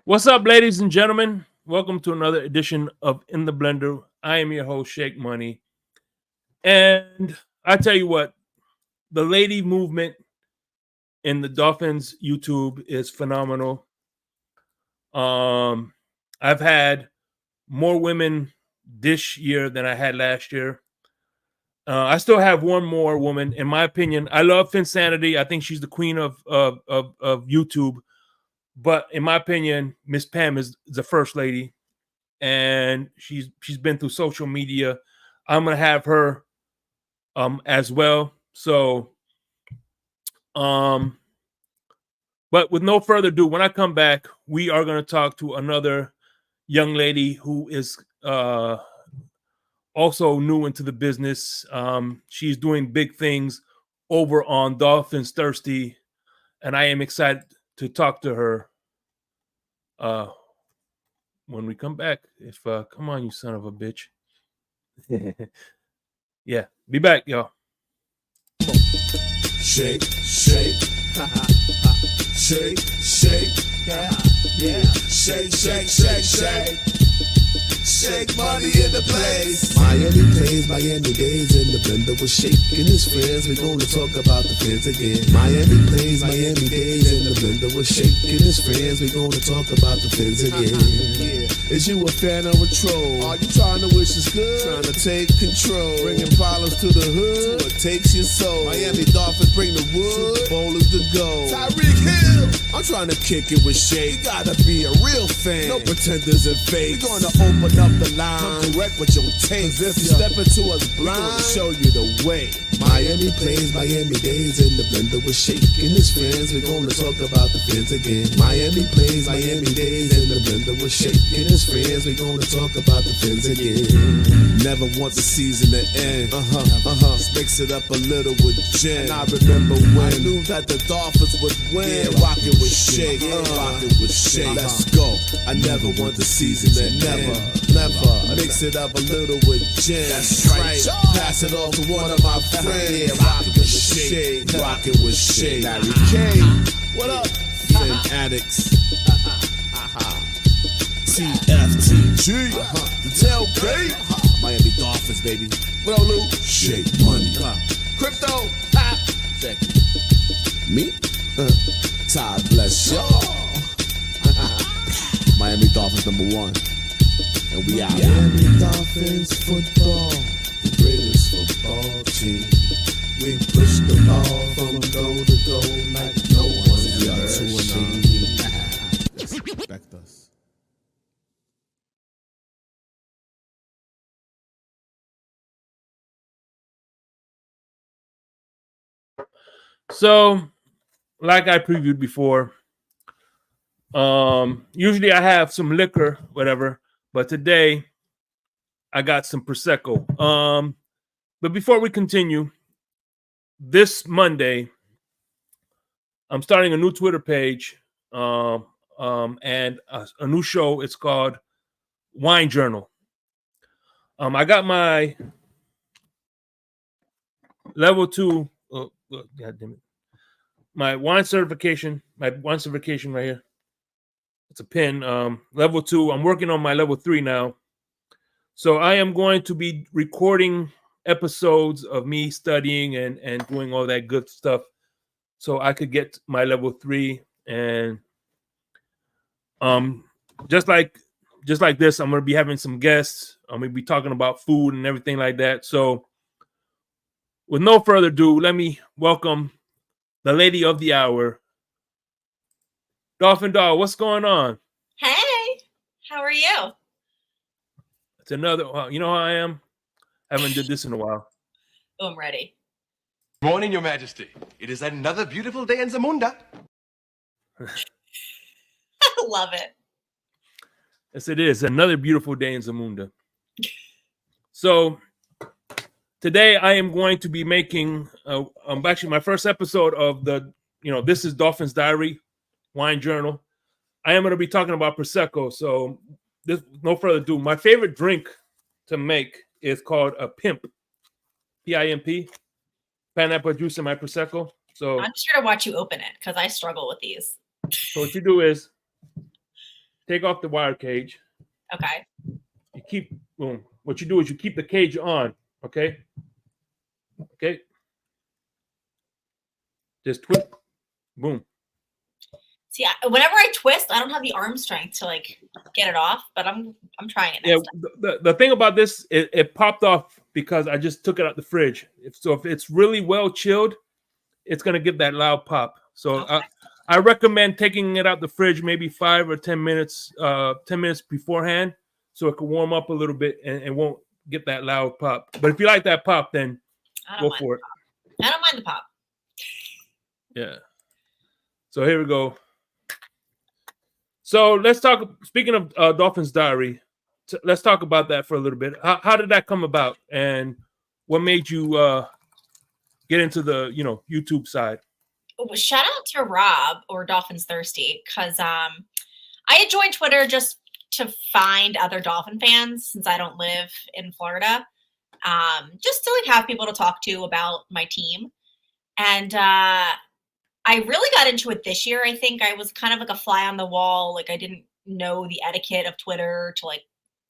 What's up, ladies and gentlemen? Welcome to another edition of In the Blender. I am your host, Shake Money. And I tell you what, the lady movement in the Dolphins YouTube is phenomenal. I've had more women this year than I had last year. I still have one more woman, in my opinion. I love Phin-Addict. I think she's the queen of YouTube. But in my opinion, Miss Pam is the first lady, and she's been through social media. I'm gonna have her as well. So but with no further ado, when I come back, we are gonna talk to another young lady who is also new into the business. She's doing big things over on Dolphins Thirsty, and I am excited to talk to her when we come back. If come on, you son of a bitch. Yeah, be back, y'all. Shake, shake, shake, shake, yeah, shake, shake, shake, shake. Shake money in the place. Miami plays, Miami days in the blender was shaking his friends. We're gonna talk about the fans again. Miami plays, Miami days in the blender was shaking his friends. We're gonna talk about the fans again. Is you a fan or a troll? Are you trying to wish us good? Trying to take control, bringing problems to the hood. What takes your soul? Miami Dolphins bring the wood. Super Bowl is the goal. Tyreek Hill. I'm trying to kick it with Shake. You gotta be a real fan. No pretenders and fakes. We're gonna open up the line. Come correct with your taste. If you step into us blind, we're gonna show you the way. Miami plays, Miami days in the blender with Shake and his friends. We're gonna talk about the fans again. Miami plays, Miami days in the blender with Shake and his friends. We're gonna talk about the fans again. Never want the season to end. Let's mix it up a little with gin. And I remember when I knew that the Dolphins would win. Yeah, rockin' with Shake, rockin' with Shake. Let's go. I never want the season to end. Never mix it up a little with gin. That's right. Pass it off to one of my friends. Yeah, rockin' with Shake, rockin' with Shake. Larry K, what up? Phin-Addicts. TFTG, the tailgate. Miami Dolphins, baby. What up, Lou? Shake money. Crypto. Check it. Me? God bless y'all. Miami Dolphins #1. And we out. Miami Dolphins football, the greatest football team. We push the ball from goal to goal like no one's ever seen. Respect us. So, like I previewed before, usually I have some liquor, whatever, but today I got some Prosecco. But before we continue, this Monday I'm starting a new Twitter page, and a new show. It's called Wine Journal. I got my level 2. God damn it! My wine certification right here. It's a pin. Level 2. I'm working on my level 3 now. So I am going to be recording episodes of me studying and doing all that good stuff, so I could get my level 3. And just like this, I'm gonna be having some guests. I'm gonna be talking about food and everything like that. So with no further ado, let me welcome the lady of the hour, Dolphin Doll. What's going on? Hey, how are you? It's another. You know how I am. I haven't did this in a while. Oh, I'm ready. Morning, Your Majesty. It is another beautiful day in Zamunda. I love it. Yes, it is another beautiful day in Zamunda. So today I am going to be making actually my first episode of the this is Dolphins Diary Wine Journal. I am going to be talking about Prosecco. So no further ado, my favorite drink to make is called a Pimp, P-I-M-P, pineapple juice in my Prosecco. So I'm just here to watch you open it because I struggle with these. So what you do is take off the wire cage. Okay. You keep boom. What you do is you keep the cage on. Okay. Okay. Just twist. Boom. See, whenever I twist, I don't have the arm strength to like get it off, but I'm trying it Yeah. next time. The thing about this, it popped off because I just took it out the fridge. If it's really well chilled, it's gonna give that loud pop. So Okay. I recommend taking it out the fridge maybe 5 or 10 minutes, 10 minutes beforehand, so it can warm up a little bit and won't get that loud pop. But if you like that pop, then I go don't mind for it. the pop. I don't mind the pop. Yeah. So here we go. So let's talk. Speaking of Dolphins Diary, let's talk about that for a little bit. How did that come about, and what made you get into the YouTube side? Shout out to Rob or Dolphins Thirsty because I had joined Twitter just to find other Dolphin fans since I don't live in Florida, just to like have people to talk to about my team. And I really got into it this year. I think I was kind of like a fly on the wall. Like I didn't know the etiquette of Twitter to like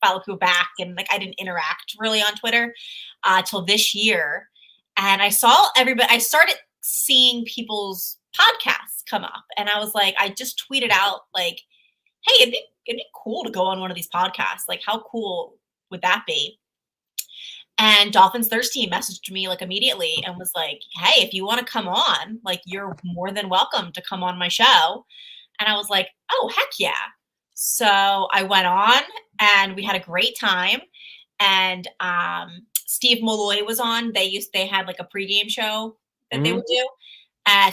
follow people back, and like I didn't interact really on Twitter till this year. And I saw everybody. I started seeing people's podcasts come up, and I was like, I just tweeted out like, "Hey, it'd be cool to go on one of these podcasts. Like, how cool would that be?" And Dolphins Thirsty messaged me like immediately and was like, "Hey, if you want to come on, like, you're more than welcome to come on my show." And I was like, "Oh, heck yeah!" So I went on, and we had a great time. And Steve Malloy was on. They had like a pregame show that they would do.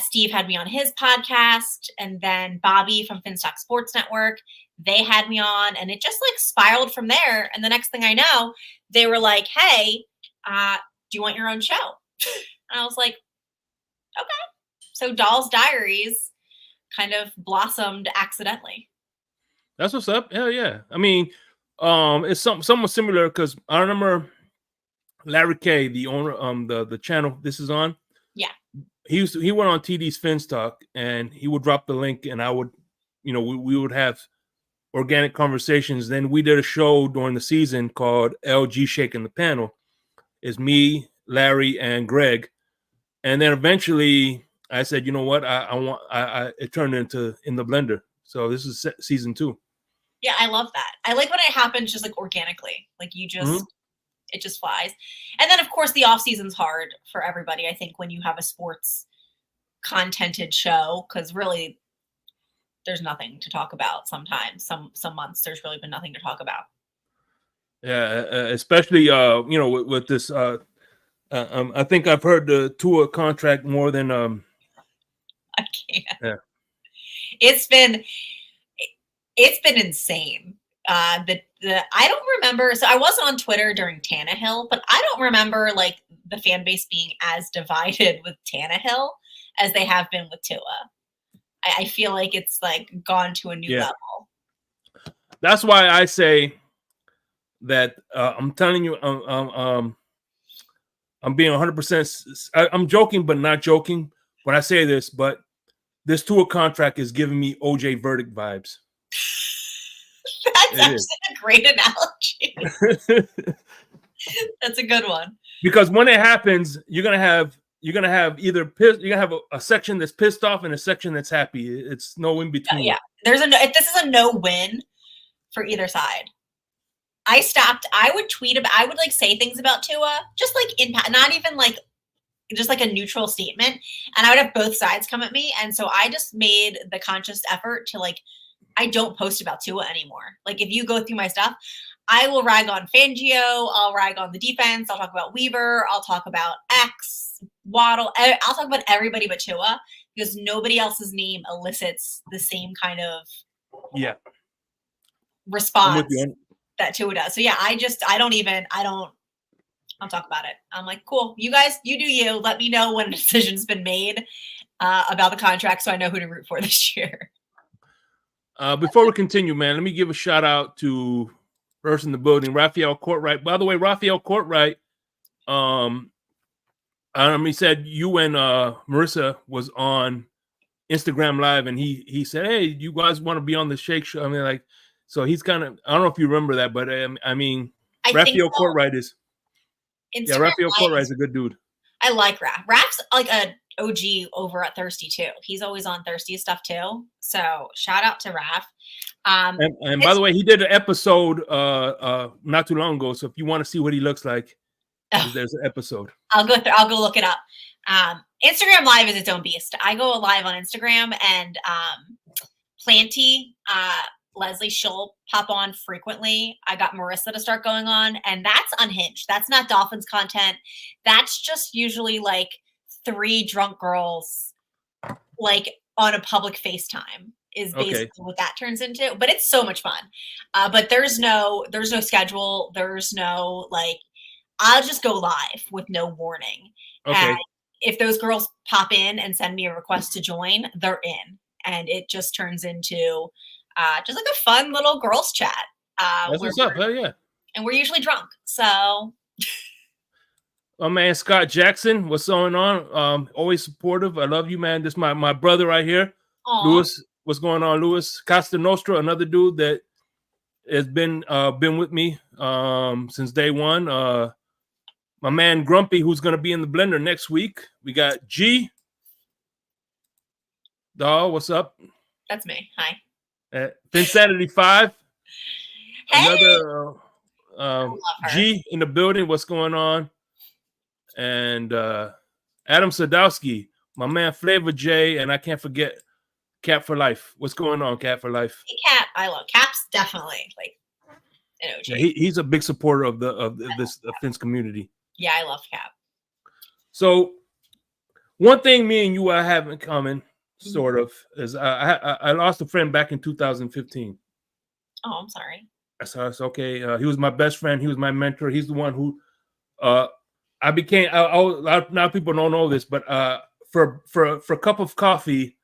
Steve had me on his podcast, and then Bobby from Finstock Sports Network, they had me on, and it just like spiraled from there. And the next thing I know, they were like, "Hey, do you want your own show?" And I was like, "Okay." So Doll's Diaries kind of blossomed accidentally. That's what's up. Hell yeah. I mean, it's somewhat similar because I remember Larry K, the owner, the channel this is on. Yeah. He went on TD's Finstock, and he would drop the link, and I would, we would have organic conversations. Then we did a show during the season called LG Shaking the Panel. It's me, Larry, and Greg. And then eventually I said, you know what? It turned into In the Blender. So this is season 2. Yeah, I love that. I like when it happens just like organically. Like you just, it just flies. And then of course the off season's hard for everybody. I think when you have a sports contented show, because really there's nothing to talk about sometimes. Some months there's really been nothing to talk about. Yeah, especially with this. I think I've heard the Tua contract more than I can't. Yeah. It's been insane. I don't remember. So I wasn't on Twitter during Tannehill, but I don't remember like the fan base being as divided with Tannehill as they have been with Tua. I feel like it's like gone to a new level. That's why I say that I'm telling you, I'm being 100%. I'm joking, but not joking when I say this. But this Tua contract is giving me OJ Verdict vibes. That's actually a great analogy. That's a good one. Because when it happens, you're gonna have either you're gonna have a section that's pissed off and a section that's happy. It's no in between. Yeah, this is a no win for either side. I would tweet about, I would like say things about Tua, just like not even like just like a neutral statement, and I would have both sides come at me. And so I just made the conscious effort to like, I don't post about Tua anymore. Like if you go through my stuff, I will rag on Fangio, I'll rag on the defense, I'll talk about Weaver, I'll talk about X, Waddle, I'll talk about everybody but Tua, because nobody else's name elicits the same kind of response that Tua does. So yeah, I'll talk about it. I'm like, cool, you guys, you do you. Let me know when a decision's been made about the contract so I know who to root for this year. Before we continue, man, let me give a shout out to first in the building, Raphael Courtright. By the way, Raphael Courtright, he said you and Marissa was on Instagram Live, and he said, "Hey, you guys want to be on the Shake Show?" I mean, like, So he's kind of, I don't know if you remember that, but I mean, I think Raphael so. Courtright is, yeah, Instagram Raphael Live Courtright is a good dude. I like Raph. Raph's like a OG over at Thirsty too. He's always on Thirsty stuff too. So shout out to Raph. And by the way, he did an episode not too long ago. So if you want to see what he looks like, there's an episode. I'll go look it up. Instagram Live is its own beast. I go live on Instagram, and Planty, Leslie, she'll pop on frequently. I got Marissa to start going on, and that's unhinged. That's not Dolphins content. That's just usually like 3 drunk girls like on a public FaceTime is basically what that turns into. But it's so much fun. But there's no schedule. There's no like, I'll just go live with no warning. And if those girls pop in and send me a request to join, they're in. And it just turns into just like a fun little girls chat. That's what's up. Hell yeah. And we're usually drunk. So. Oh, man, Scott Jackson, what's going on? Always supportive. I love you, man. This is my brother right here. Aww. Lewis, what's going on, Lewis? Costa Nostra, another dude that has been with me since day one. My man Grumpy, who's going to be in the blender next week. We got G. Doll, what's up? That's me. Hi. Phin-Addict 5. Hey. Another G in the building. What's going on? And Adam Sadowski, my man Flavor J, and I can't forget Cap for Life. What's going on, Cap for Life? Hey, Cap. I love Cap's definitely like an OG. Yeah, he's a big supporter of this Fins community. Yeah, I love Cap. So one thing me and you I have in common, sort of, is I lost a friend back in 2015. Oh, I'm sorry. That's okay. He was my best friend. He was my mentor. He's the one who I became. A lot of people don't know this, but for a cup of coffee,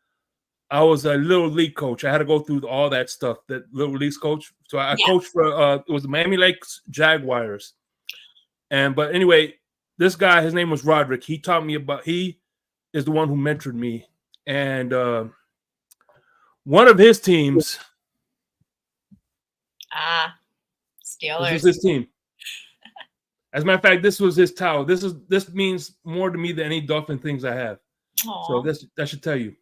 I was a little league coach. I had to go through all that stuff, that little leagues coach. So I coached for it was the Miami Lakes Jaguars. But anyway, this guy, his name was Roderick. He taught me he is the one who mentored me. And one of his teams. Steelers. This was his team. As a matter of fact, this was his towel. This means more to me than any Dolphin things I have. Aww. So that should tell you.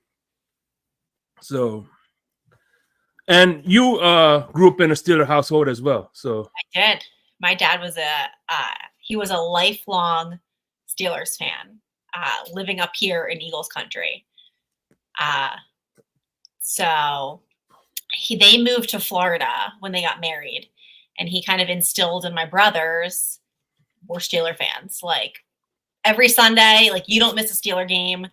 So, and you grew up in a Steeler household as well. So I did. My dad was a lifelong Steelers fan, living up here in Eagles country. So they moved to Florida when they got married, and he kind of instilled in my brothers, we're Steeler fans. Like every Sunday, like you don't miss a Steeler game.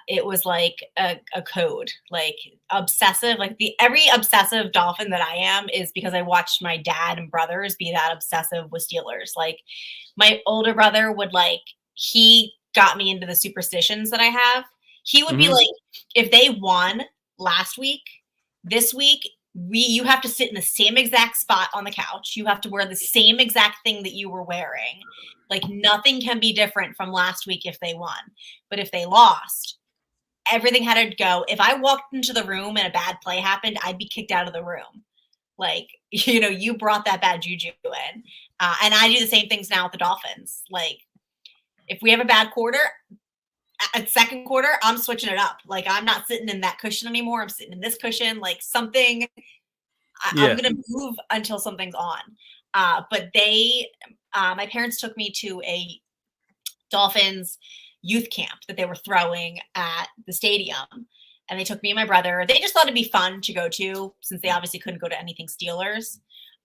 It was like a code, like obsessive, like every obsessive Dolphin that I am is because I watched my dad and brothers be that obsessive with Steelers. Like my older brother he got me into the superstitions that I have. He would be like, if they won last week, this week, you have to sit in the same exact spot on the couch. You have to wear the same exact thing that you were wearing. Like nothing can be different from last week if they won. But if they lost, everything had to go. If I walked into the room and a bad play happened, I'd be kicked out of the room. Like, you brought that bad juju in. And I do the same things now with the Dolphins. Like, if we have a bad quarter, at second quarter, I'm switching it up. Like, I'm not sitting in that cushion anymore. I'm sitting in this cushion. Like, something, I'm going to move until something's on. But my parents took me to a Dolphins youth camp that they were throwing at the stadium. And they took me and my brother. They just thought it'd be fun to go to, since they obviously couldn't go to anything Steelers.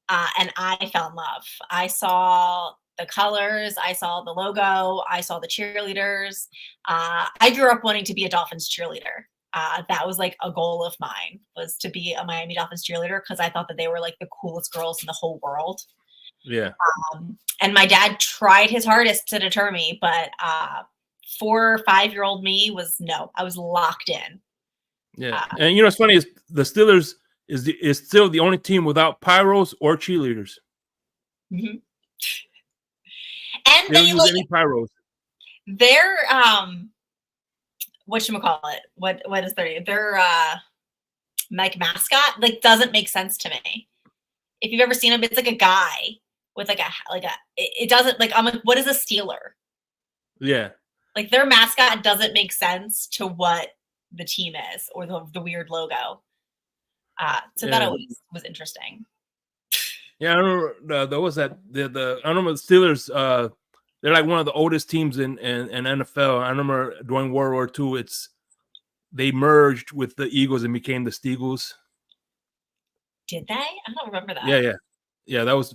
And I fell in love. I saw the colors. I saw the logo. I saw the cheerleaders. I grew up wanting to be a Dolphins cheerleader. That was like a goal of mine, was to be a Miami Dolphins cheerleader, because I thought that they were like the coolest girls in the whole world. Yeah. And my dad tried his hardest to deter me, but 4 or 5-year-old me I was locked in. Yeah. And what's funny is the Steelers is still the only team without pyros or cheerleaders. Mm-hmm. And they don't use any pyros. They're whatchamacallit? What is their name? They're like mascot like doesn't make sense to me. If you've ever seen him, it's like a guy with like a it doesn't like I'm like, what is a Steeler? Yeah. Like their mascot doesn't make sense to what the team is or the weird logo. So that always was interesting. Yeah, I remember there was that I remember the Steelers. They're like one of the oldest teams in NFL. I remember during World War II, they merged with the Eagles and became the Steagles. Did they? I don't remember that. Yeah. That was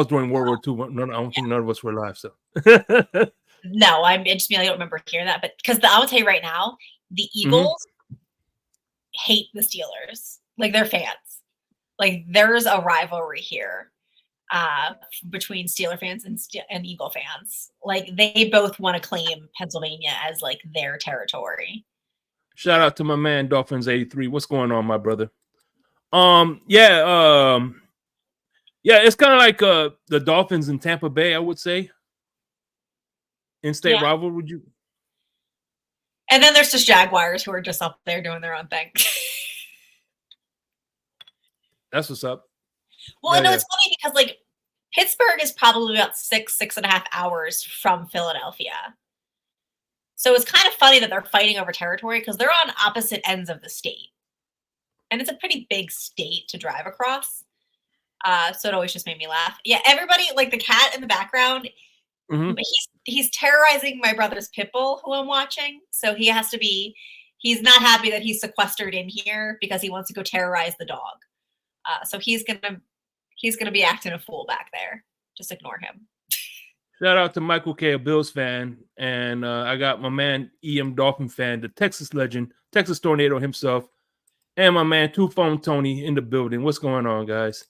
during World War II. No, I don't think none of us were alive. So no, I just mean I don't remember hearing that. But because I will tell you right now, the Eagles hate the Steelers. Like they're fans. Like there's a rivalry here between Steeler fans and Eagle fans. Like they both want to claim Pennsylvania as like their territory. Shout out to my man Dolphins 83. What's going on, my brother? It's kind of like the Dolphins in Tampa Bay, I would say. In-state rival, would you? And then there's just Jaguars who are just up there doing their own thing. That's what's up. Well, it's funny because like Pittsburgh is probably about 6.5 hours from Philadelphia. So it's kind of funny that they're fighting over territory because they're on opposite ends of the state. And it's a pretty big state to drive across. So it always just made me laugh. Yeah, everybody, like the cat in the background, he's terrorizing my brother's pit bull who I'm watching. So he's not happy that he's sequestered in here because he wants to go terrorize the dog. So he's gonna be acting a fool back there. Just ignore him. Shout out to Michael K, a Bills fan, and I got my man EM Dolphin fan, the Texas legend, Texas Tornado himself, and my man Two Phone Tony in the building. What's going on, guys?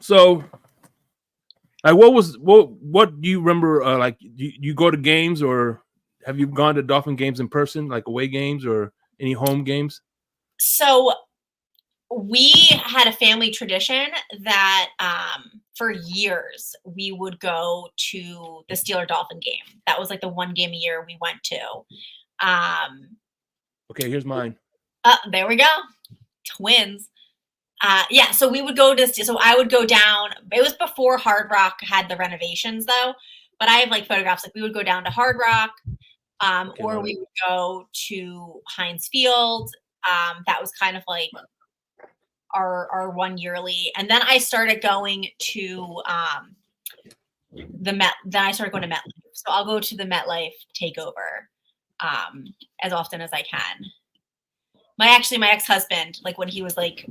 So, like, what do you remember? Like, you go to games, or have you gone to Dolphin games in person, like away games or any home games? So we had a family tradition that for years we would go to the Steeler Dolphin game. That was like the one game a year we went to. Okay, here's mine. There we go. Twins. So we would go so I would go down. It was before Hard Rock had the renovations though, but I have like photographs. Like we would go down to Hard Rock, or we would go to Heinz Field. That was kind of like our one yearly. And then I started going to Then I started going to MetLife. So I'll go to the MetLife takeover as often as I can. My ex-husband, like when he was like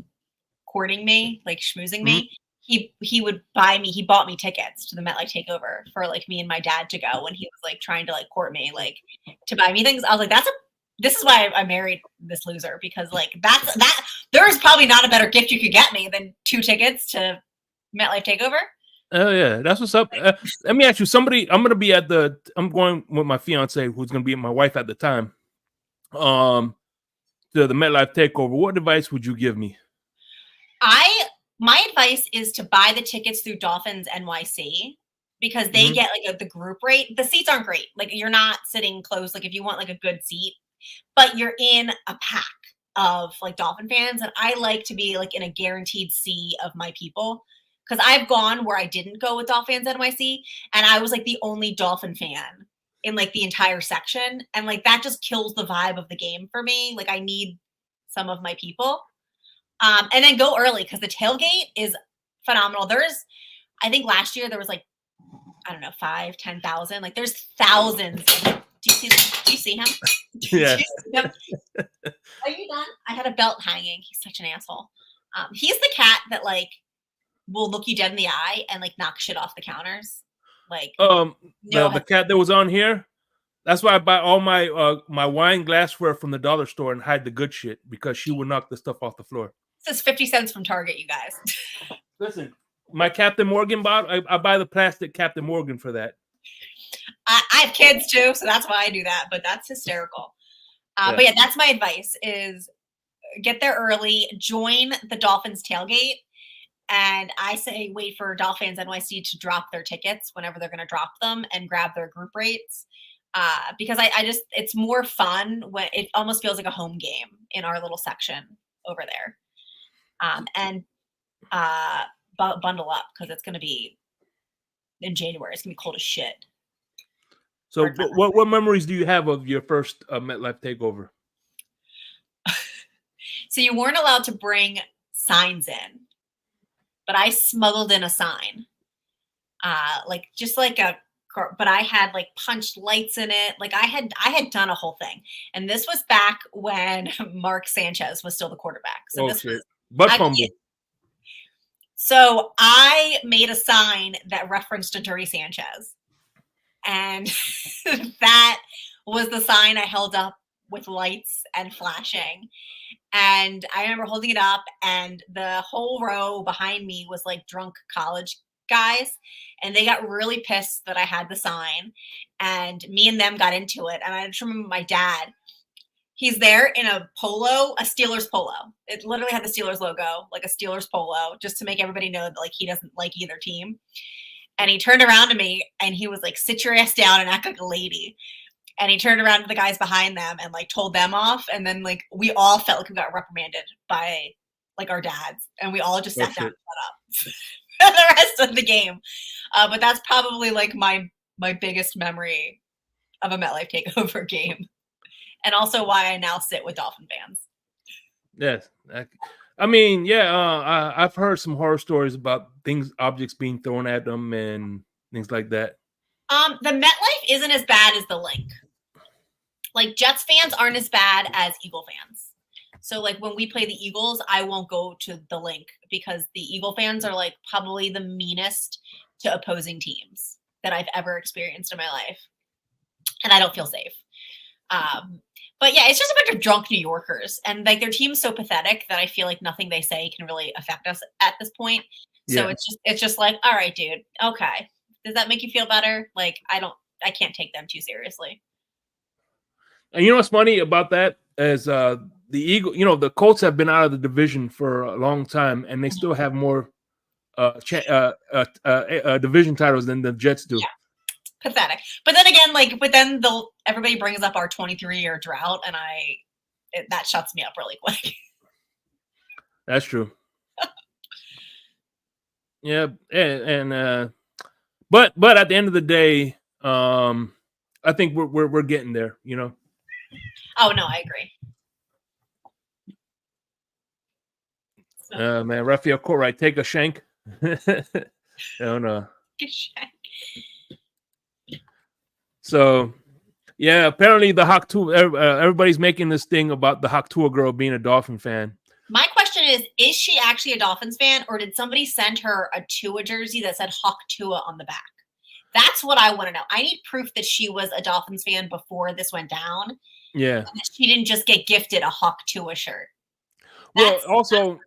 courting me, like schmoozing me, he bought me tickets to the MetLife takeover for like me and my dad to go when he was like trying to like court me, like to buy me things. I was like, this is why I married this loser, because like there's probably not a better gift you could get me than 2 tickets to MetLife takeover. Oh yeah, that's what's up. Let me ask you, I'm going with my fiance, who's going to be my wife at the time, to the MetLife takeover. What advice would you give me? My advice is to buy the tickets through Dolphins NYC, because they get like the group rate. The seats aren't great. Like you're not sitting close. Like if you want like a good seat, but you're in a pack of like Dolphin fans. And I like to be like in a guaranteed sea of my people. Because I've gone where I didn't go with Dolphins NYC, and I was like the only Dolphin fan in like the entire section. And like that just kills the vibe of the game for me. Like I need some of my people. And then go early, because the tailgate is phenomenal. I think last year there was like, I don't know, 5,000-10,000. Like there's thousands. Do you see him? Yeah. Are you done? I had a belt hanging. He's such an asshole. He's the cat that like will look you dead in the eye and like knock shit off the counters. Like the cat that was on here. That's why I buy all my my wine glassware from the dollar store and hide the good shit, because she will knock the stuff off the floor. This is 50 cents from Target, you guys. Listen, my Captain Morgan bottle, I buy the plastic Captain Morgan for that. I have kids too, so that's why I do that, but that's hysterical. But yeah, that's my advice, is get there early, join the Dolphins tailgate. And I say wait for Dolphins NYC to drop their tickets whenever they're going to drop them, and grab their group rates. Because I just it's more fun when it almost feels like a home game in our little section over there. And bundle up because it's going to be in January. It's going to be cold as shit. So, what memories do you have of your first MetLife takeover? So you weren't allowed to bring signs in, but I smuggled in a sign, but I had like punched lights in it. Like I had done a whole thing, and this was back when Mark Sanchez was still the quarterback. So shit! Butt fumble. So I made a sign that referenced a Dirty Sanchez, and that was the sign I held up with lights and flashing. And I remember holding it up, and the whole row behind me was like drunk college guys, and they got really pissed that I had the sign, and me and them got into it. And I just remember my dad, he's there in a polo, a Steelers polo. It literally had the Steelers logo, like a Steelers polo, just to make everybody know that like he doesn't like either team. And he turned around to me and he was like, sit your ass down and act like a lady. And he turned around to the guys behind them and like told them off. And then like we all felt like we got reprimanded by like our dads, and we all just sat down and shut up for the rest of the game. But that's probably like my biggest memory of a MetLife takeover game, and also why I now sit with Dolphin fans. Yes, I mean, yeah, I've heard some horror stories about objects being thrown at them and things like that. The MetLife isn't as bad as the Link. Like Jets fans aren't as bad as Eagle fans. So like when we play the Eagles, I won't go to the Link because the Eagle fans are like probably the meanest to opposing teams that I've ever experienced in my life. And I don't feel safe. But yeah, it's just a bunch of drunk New Yorkers, and like their team's so pathetic that I feel like nothing they say can really affect us at this point. So it's just like, all right, dude, okay. Does that make you feel better? Like I can't take them too seriously. And you know what's funny about that is the Eagle, the Colts have been out of the division for a long time, and they still have more division titles than the Jets do. Yeah. Pathetic. But then again, everybody brings up our 23-year drought, and that shuts me up really quick. That's true. Yeah, and but at the end of the day, I think we're getting there, Oh no, I agree. So. Man, Raphael Courtwright, take a shank. Oh no. Shank. So, yeah, apparently the Hawk Tua, everybody's making this thing about the Hawk Tua girl being a Dolphin fan. My question is she actually a Dolphins fan, or did somebody send her a Tua jersey that said Hawk Tua on the back? That's what I want to know. I need proof that she was a Dolphins fan before this went down. Yeah. And that she didn't just get gifted a Hawk Tua shirt. Well, also,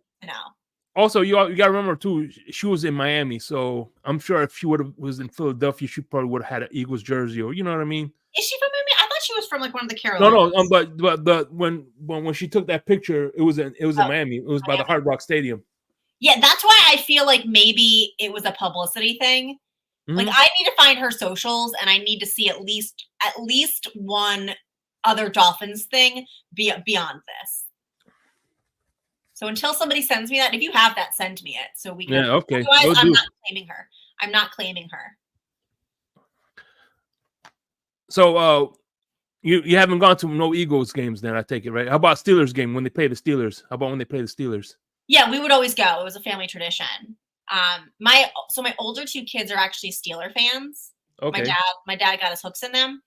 you got to remember too, she was in Miami, so I'm sure if she was in Philadelphia, she probably would have had an Eagles jersey, or you know what I mean? Is she from Miami? I thought she was from like one of the Carolinas. No, but when she took that picture, it was in Miami. It was by the Hard Rock Stadium. Yeah, that's why I feel like maybe it was a publicity thing. Mm-hmm. Like I need to find her socials, and I need to see at least one other Dolphins thing beyond this. So until somebody sends me that, if you have that, send me it so we can. Yeah, okay. Otherwise, I'm not claiming her. So you haven't gone to no Eagles games then, I take it, right? How about Steelers game when they play the Steelers? How about when they play the Steelers? Yeah, we would always go. It was a family tradition. My older two kids are actually Steeler fans. Okay. My dad got his hooks in them.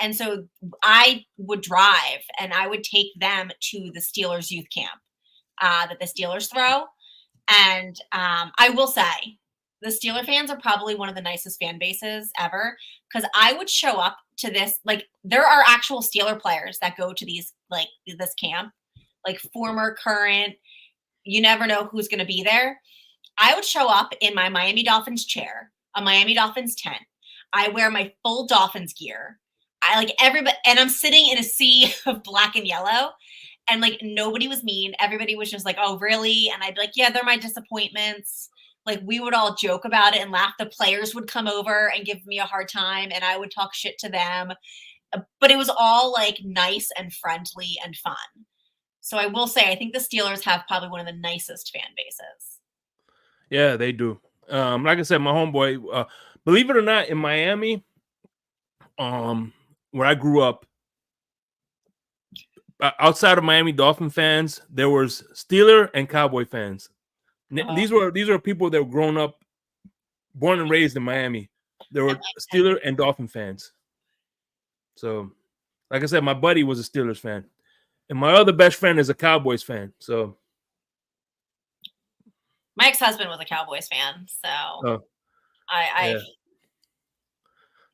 And so I would drive and I would take them to the Steelers youth camp that the Steelers throw. And I will say the Steeler fans are probably one of the nicest fan bases ever, because I would show up to this, like there are actual Steeler players that go to these, like this camp, like former, current, you never know who's going to be there. I would show up in my Miami Dolphins chair, a Miami Dolphins tent. I wear my full Dolphins gear. I like everybody, and I'm sitting in a sea of black and yellow, and like nobody was mean. Everybody was just like, "Oh, really?" And I'd be like, "Yeah, they're my disappointments. like we would all joke about it and laugh. The players would come over and give me a hard time, and I would talk shit to them. But it was all like nice and friendly and fun. So I will say, I think the Steelers have probably one of the nicest fan bases. Yeah, they do. Like I said, my homeboy, believe it or not, in Miami, where I grew up, outside of Miami Dolphin fans, there was Steeler and Cowboy fans. These were people that were grown up, born and raised in Miami. There were Steeler and Dolphin fans. So, like I said, my buddy was a Steelers fan, and my other best friend is a Cowboys fan. So, my ex-husband was a Cowboys fan, so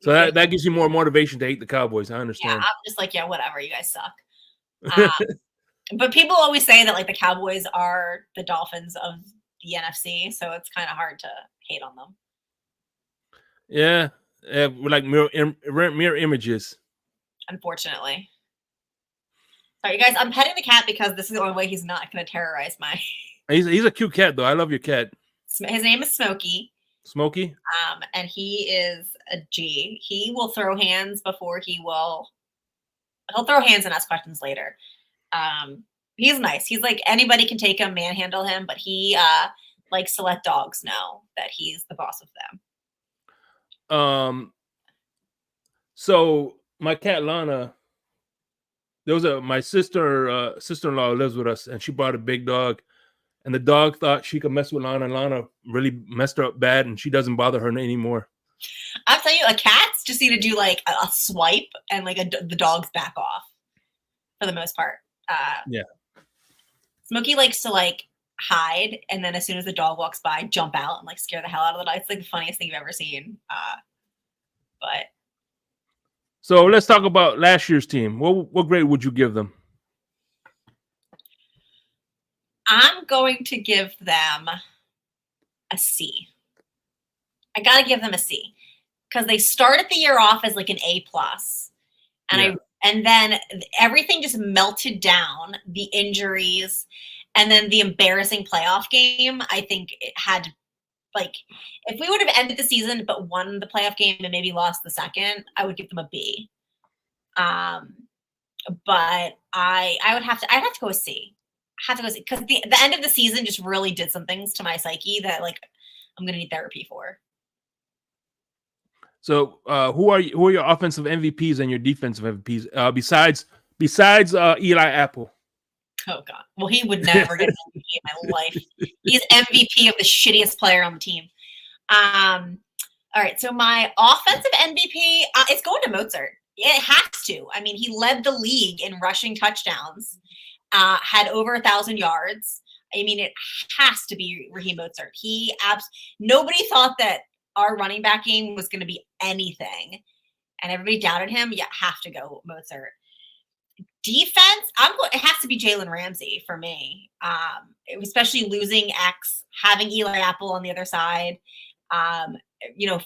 So that gives you more motivation to hate the Cowboys. I understand. Yeah, I'm just like, yeah, whatever. You guys suck. But people always say that like the Cowboys are the Dolphins of the NFC, so it's kind of hard to hate on them. Yeah, we're like mirror images. Unfortunately. Sorry, you guys. I'm petting the cat because this is the only way he's not going to terrorize my. He's a cute cat, though. I love your cat. His name is Smokey. Smokey. And he is a G. He will throw hands before he will. He'll throw hands and ask questions later. He's nice. He's like anybody can take him, manhandle him, but he likes to let dogs know that he's the boss of them. So my cat Lana, my sister-in-law lives with us, and she brought a big dog, and the dog thought she could mess with Lana, and Lana really messed her up bad, and she doesn't bother her anymore. I'll tell you, cats just need to do like a swipe, and like the dogs back off for the most part. Yeah. Smokey likes to like hide, and then as soon as the dog walks by, jump out and like scare the hell out of the dog. It's like the funniest thing you've ever seen. But so let's talk about last year's team. What grade would you give them? I'm going to give them a C. I gotta give them a C because they started the year off as like an A+, and then everything just melted down. The injuries, and then the embarrassing playoff game. I think it had, like, if we would have ended the season but won the playoff game and maybe lost the second, I would give them a B. But I'd have to go with C. I have to go with C because the end of the season just really did some things to my psyche that like I'm gonna need therapy for. So, who are your offensive MVPs and your defensive MVPs besides Eli Apple? Oh God! Well, he would never get an MVP in my life. He's MVP of the shittiest player on the team. All right, so my offensive MVP, it's going to Mozart. It has to. I mean, he led the league in rushing touchdowns. Had over 1,000 yards. I mean, it has to be Raheem Mozart. Nobody thought that our running back game was going to be anything, and everybody doubted him. Yeah, have to go Mozart. Defense, it has to be Jalen Ramsey for me. Especially losing X, having Eli Apple on the other side.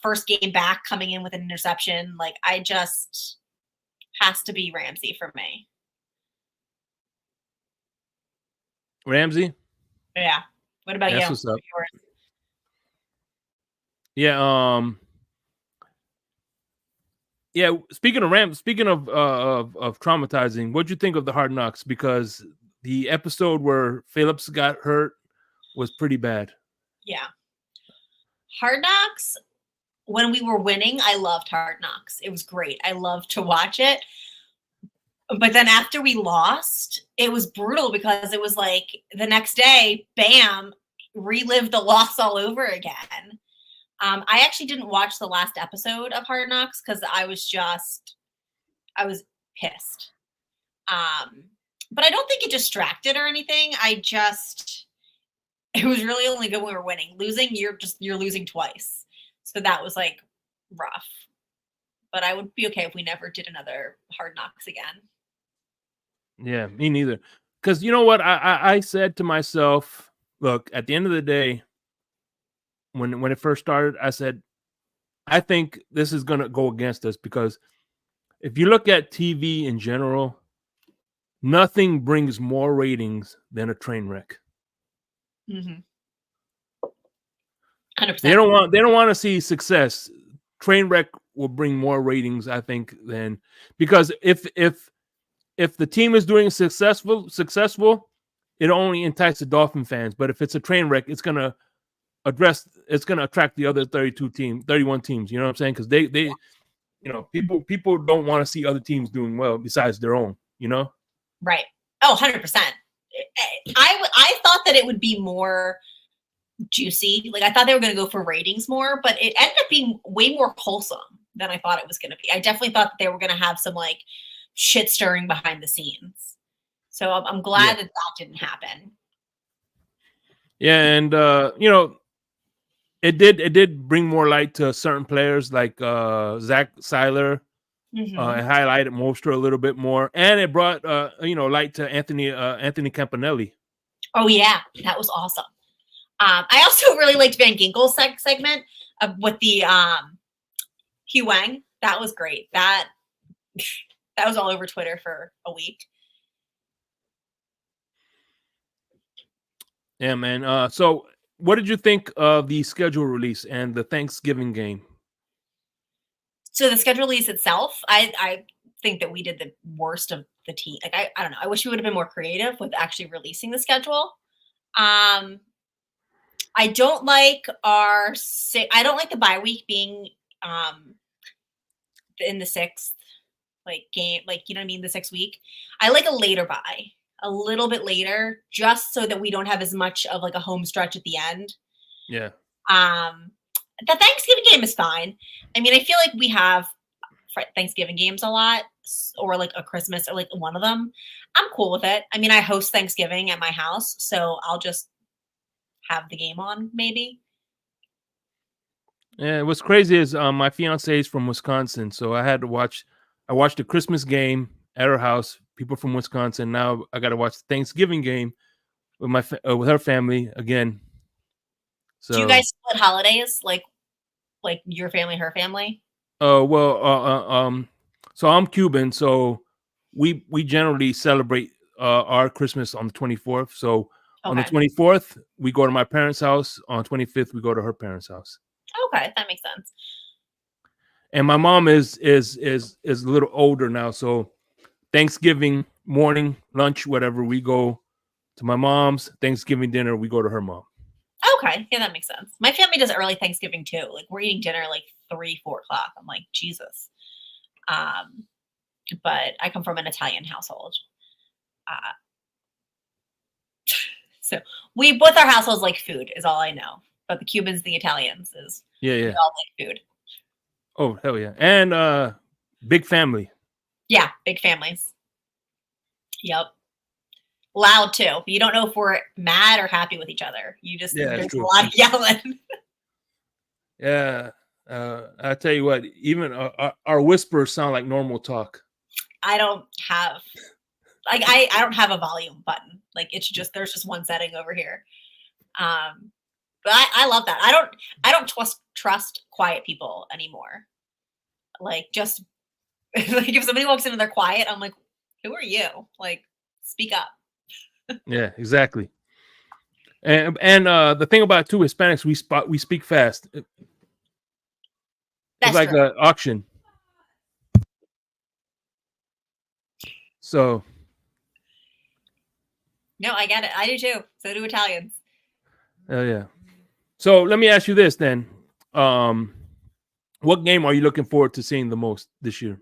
First game back, coming in with an interception. Like, has to be Ramsey for me. Ramsey? Yeah. What about you? What's up. Yeah. Yeah. Speaking of traumatizing, what'd you think of the Hard Knocks? Because the episode where Phillips got hurt was pretty bad. Yeah. Hard Knocks. When we were winning, I loved Hard Knocks. It was great. I loved to watch it. But then after we lost, it was brutal because it was like the next day, bam, relived the loss all over again. I actually didn't watch the last episode of Hard Knocks because I was pissed. But I don't think it distracted or anything. It was really only good when we were winning. Losing, you're losing twice. So that was like rough. But I would be okay if we never did another Hard Knocks again. Yeah, me neither. Because you know what? I said to myself, look, at the end of the day, when it first started, I said, I think this is going to go against us because if you look at TV in general, nothing brings more ratings than a train wreck. Mm-hmm. 100%. They don't want to see success. Train wreck will bring more ratings, I think, than because if the team is doing successful, it only entices the Dolphin fans. But if it's a train wreck, it's gonna attract the other 31 teams. You know what I'm saying? Because they people don't want to see other teams doing well besides their own. You know? Right. Oh, 100%. I thought that it would be more juicy. Like I thought they were going to go for ratings more, but it ended up being way more wholesome than I thought it was going to be. I definitely thought that they were going to have some like shit stirring behind the scenes. So I'm glad that didn't happen. Yeah, and it did bring more light to certain players like Zach Seiler. It highlighted Mostra a little bit more, and it brought light to Anthony Campanelli. Oh yeah, that was awesome. I also really liked Van Ginkel's segment with the Hugh Wang. That was great. That was all over Twitter for a week. Yeah, man. So what did you think of the schedule release and the Thanksgiving game? So the schedule release itself, I think that we did the worst of the team. Like I don't know. I wish we would have been more creative with actually releasing the schedule. I don't like I don't like the bye week being in the 6th game, like you know what I mean, the 6th week. I like a later bye, a little bit later, just so that we don't have as much of like a home stretch at the end. Yeah. The Thanksgiving game is fine. I mean, I feel like we have Thanksgiving games a lot, or like a Christmas, or like one of them. I'm cool with it. I mean, I host Thanksgiving at my house, so I'll just have the game on, maybe. Yeah, what's crazy is my fiance is from Wisconsin, so I watched the Christmas game at her house. People from Wisconsin. Now I got to watch the Thanksgiving game with with her family again. So, do you guys split holidays like your family, her family? So I'm Cuban, so we generally celebrate our Christmas on the 24th. So on the 24th, we go to my parents' house. On 25th, we go to her parents' house. Okay, that makes sense. And my mom is a little older now, so Thanksgiving morning, lunch, whatever, we go to my mom's. Thanksgiving dinner, we go to her mom. Okay, yeah, that makes sense. My family does early Thanksgiving too. Like we're eating dinner like 3-4 o'clock. I'm like, Jesus. But I come from an Italian household. So we both our households like food is all I know. But the Cubans, the Italians is we all like food. Oh, hell yeah. And big family. Yeah, big families. Yep. Loud too. But you don't know if we're mad or happy with each other. You just there's a lot of yelling. Yeah. I tell you what, even our whispers sound like normal talk. I don't have I don't have a volume button. Like it's just there's just one setting over here. But I love that. I don't trust quiet people anymore. Like just like if somebody walks in and they're quiet, I'm like, who are you? Like, speak up. Yeah, exactly. And the thing about two Hispanics, we speak fast. It's like an auction. So. No, I get it. I do too. So do Italians. Oh yeah. So let me ask you this then. What game are you looking forward to seeing the most this year?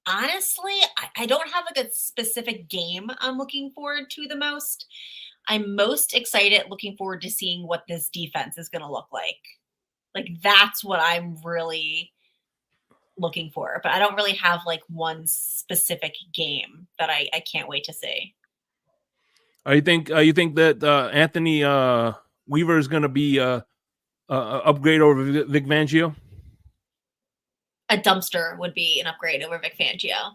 Honestly, I don't have like a specific game I'm looking forward to the most. I'm most excited looking forward to seeing what this defense is going to look like. Like that's what I'm really looking for. But I don't really have like one specific game that I can't wait to see. You think that Anthony Weaver is going to be upgrade over Vic Fangio? A dumpster would be an upgrade over Vic Fangio.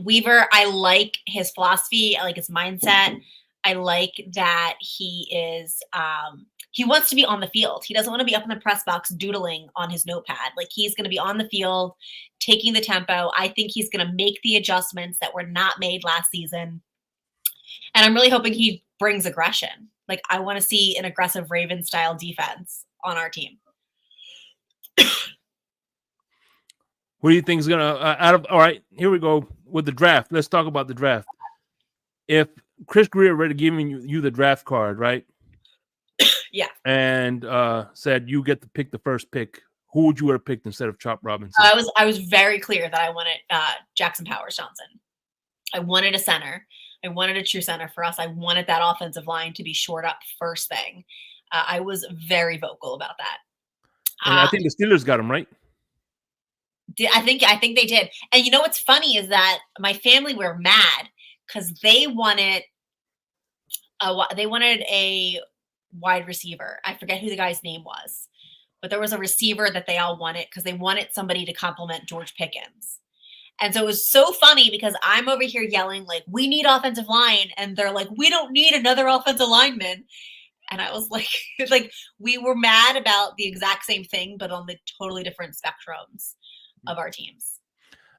Weaver, I like his philosophy. I like his mindset. I like that he is he wants to be on the field. He doesn't want to be up in the press box doodling on his notepad. Like he's going to be on the field, taking the tempo. I think he's going to make the adjustments that were not made last season. And I'm really hoping he brings aggression. Like, I want to see an aggressive Raven style defense on our team. What do you think is gonna all right? Here we go with the draft. Let's talk about the draft. If Chris Greer already giving you the draft card, right? Yeah. And said you get to pick the first pick, who would you have picked instead of Chop Robinson? I was very clear that I wanted Jackson Powers Johnson. I wanted a center. I wanted a true center for us. I wanted that offensive line to be shored up first thing. I was very vocal about that. And I think the Steelers got him right. I think they did. And you know what's funny is that my family were mad because they wanted a wide receiver. I forget who the guy's name was, but there was a receiver that they all wanted because they wanted somebody to complement George Pickens. And so it was so funny because I'm over here yelling like, we need offensive line. And they're like, we don't need another offensive lineman. And I was like, like we were mad about the exact same thing, but on the totally different spectrums of our teams.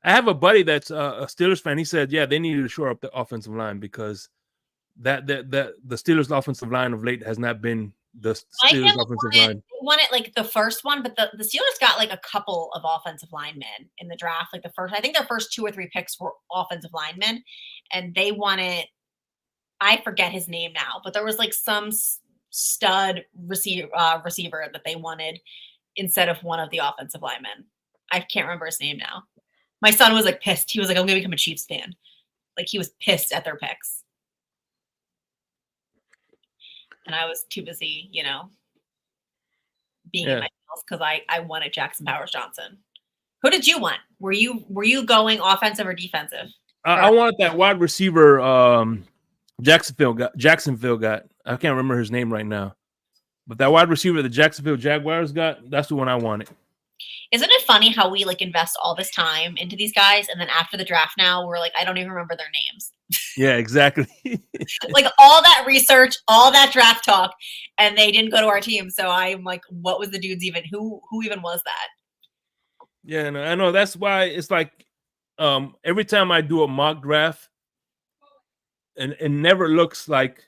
I have a buddy that's a Steelers fan. He said, yeah, they needed to shore up the offensive line because that the Steelers offensive line of late has not been the Steelers offensive line. They wanted like the first one, but the Steelers got like a couple of offensive linemen in the draft. Like I think their first 2 or 3 picks were offensive linemen, and they wanted, I forget his name now, but there was like some stud receiver that they wanted instead of one of the offensive linemen. I can't remember his name now. My son was like pissed. He was like, I'm going to become a Chiefs fan. Like he was pissed at their picks. And I was too busy, being in my house because I wanted Jackson Powers Johnson. Who did you want? Were you going offensive or defensive? I wanted that wide receiver Jacksonville got. I can't remember his name right now. But that wide receiver the Jacksonville Jaguars got, that's the one I wanted. Isn't it funny how we like invest all this time into these guys and then after the draft now we're like, I don't even remember their names. Yeah, exactly. Like all that research, all that draft talk, and they didn't go to our team. So I'm like, what was the dudes even? Who even was that? Yeah, no, I know. That's why it's like every time I do a mock draft, and it never looks like